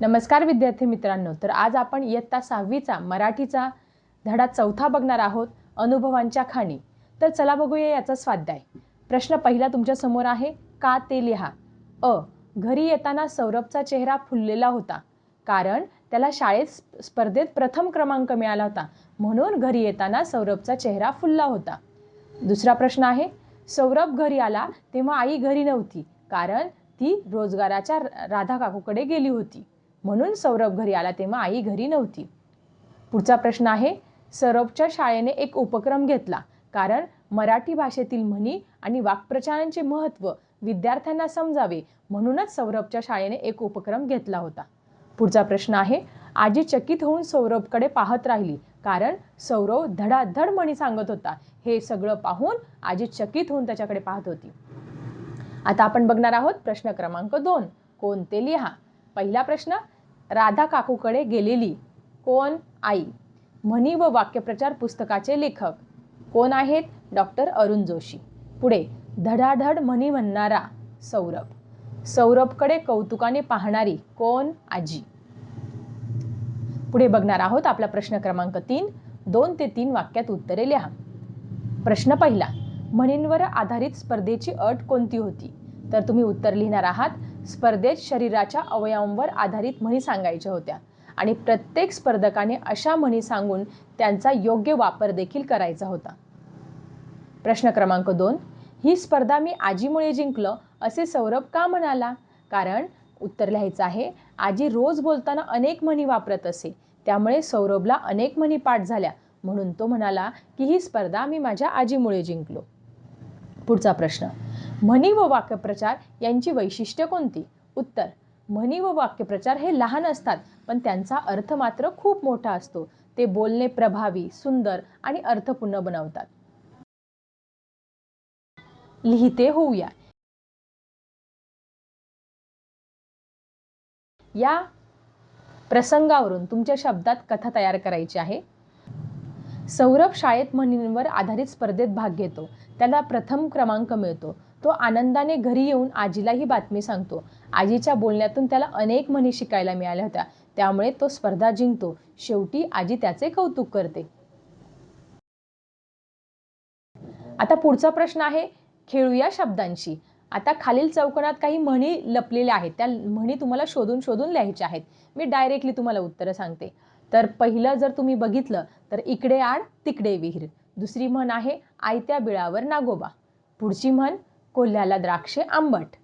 नमस्कार विद्यार्थी मित्रांनो, तर आज आपण इयत्ता 6वीचा मराठीचा धडा 4 बघणार आहोत, अनुभवांच्या खाणी। तर चला बघूया याचा स्वाध्याय। प्रश्न पहिला तुमच्या समोर आहे, का ते लिहा। अ, घरी येताना सौरभचा चेहरा फुललेला होता, कारण त्याला शाळेत स्पर्धेत प्रथम क्रमांक मिळाला होता, म्हणून घरी येताना सौरभचा चेहरा फुलला होता। दुसरा प्रश्न आहे, सौरभ घरी आला तेव्हा आई घरी नव्हती, कारण ती रोजगाराच्या राधा काकूकडे गेली होती, म्हणून सौरभ घरी आला तेव्हा आई घरी नव्हती। पुढचा प्रश्न आहे, सौरभच्या शाळेने एक उपक्रम घेतला, कारण मराठी भाषेतील म्हणी आणि वाक्प्रचारांचे महत्त्व विद्यार्थ्यांना समजावे, म्हणूनच सौरभच्या शाळेने एक उपक्रम घेतला होता। पुढचा प्रश्न आहे, आजी चकित होऊन सौरभकडे पाहत राहिली, कारण सौरभ धडाधड म्हणी सांगत होता। हे सगळं पाहून आजी चकित होऊन त्याच्याकडे पाहत होती। आता आपण बघणार आहोत प्रश्न क्रमांक 2, कोण ते लिहा। पहिला प्रश्न, राधा काकूकडे गेलेली, कोण? आई। म्हणी व वाक्यप्रचार पुस्तकाचे लेखक कोण आहेत? डॉक्टर अरुण जोशी। पुढे, धडाधड म्हणी म्हणणारा, सौरभ। सौरभकडे कौतुकाने पाहणारी, कोण? आजी। पुढे बघणार आहोत आपला प्रश्न क्रमांक 3, 2 ते 3 वाक्यात उत्तरे लिहा। प्रश्न पहिला, म्हणींवर आधारित स्पर्धेची अट कोणती होती? तर तुम्ही उत्तर लिहिणार आहात, स्पर्धेत शरीराच्या अवयवांवर आधारित म्हणी सांगायच्या होत्या आणि प्रत्येक स्पर्धकाने अशा म्हणी सांगून त्यांचा योग्य वापर देखील करायचा होता। प्रश्न क्रमांक 2, ही स्पर्धा मी आजीमुळे जिंकलं असे सौरभ का म्हणाला? कारण उत्तर लिहायचं आहे, आजी रोज बोलताना अनेक म्हणी वापरत असे, त्यामुळे सौरभला अनेक म्हणी पाठ झाल्या, म्हणून तो म्हणाला की ही स्पर्धा मी माझ्या आजीमुळे जिंकलो। पुढचा प्रश्न, म्हणी व वाक्यप्रचार यांची वैशिष्ट्ये कोणती? उत्तर, म्हणी व वाक्यप्रचार हे लहान असतात, पण त्यांचा अर्थ मात्र खूप मोठा असतो। ते बोलणे प्रभावी, सुंदर आणि अर्थपूर्ण बनवतात। लिहिते होऊया। या प्रसंगावरून तुमच्या शब्दात कथा तयार करायची आहे। सौरभ शाळेत म्हणींवर आधारित स्पर्धेत भाग घेतो, त्याला प्रथम क्रमांक मिळतो। तो आनंदाने घरी येऊन आजीला ही बातमी सांगतो। आजीच्या बोलण्यातून त्याला अनेक म्हणी शिकायला मिळाल्या होत्या, त्यामुळे तो स्पर्धा जिंकतो। शेवटी आजी त्याचे कौतुक करते। आता पुढचा प्रश्न आहे, खेळूया शब्दांशी। आता खालील चौकोनात काही म्हणी लपलेल्या आहेत, त्या म्हणी तुम्हाला शोधून शोधून लिहायच्या आहेत। मी डायरेक्टली तुम्हाला उत्तर सांगते। तर पहिलं जर तुम्ही बघितलं तर इकडे आड तिकडे विहीर। दुसरी म्हण आहे, आयत्या बिळावर नागोबा। पुढची म्हण, कोल्ह्याला द्राक्षे आंबट।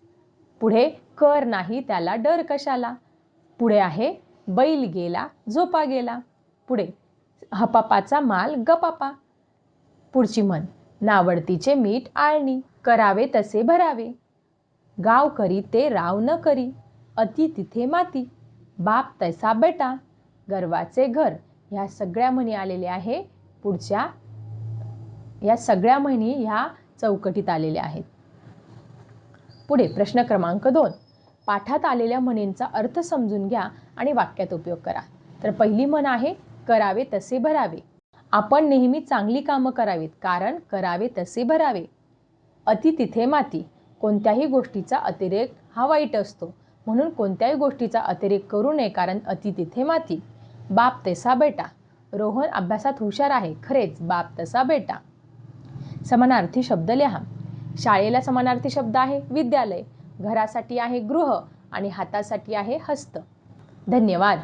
पुढे, कर नाही त्याला डर कशाला। पुढे आहे, बैल गेला झोपा गेला। पुढे, हपापाचा माल गपापा। पुढची म्हण, नावडतीचे मीठ आळणी, करावे तसे भरावे। गाव करी ते राव न करी, अति तिथे माती, बाप तैसा बेटा, गर्वाचे घर। ह्या सगळ्या म्हणी आलेल्या आहे पुढच्या, या सगळ्या म्हणी ह्या चौकटीत आलेल्या आहेत। पुढे प्रश्न क्रमांक 2, पाठात आलेल्या म्हणींचा अर्थ समजून घ्या आणि वाक्यात उपयोग करा। तर पहिली म्हण आहे, करावे तसे भरावे। आपण नेहमी चांगली कामं करावीत, कारण करावे तसे भरावे। अति तिथे माती, कोणत्याही गोष्टीचा अतिरेक हा वाईट असतो, म्हणून कोणत्याही गोष्टीचा अतिरेक करू नये, कारण अति तिथे माती। बाप तैसा बेटा, रोहन अभ्यासात हुशार आहे, खरेच बाप तसा बेटा। समानार्थी शब्द लिहा। शाळेला समानार्थी शब्द आहे विद्यालय, घरासाठी आहे गृह आणि हातासाठी आहे हस्त। धन्यवाद।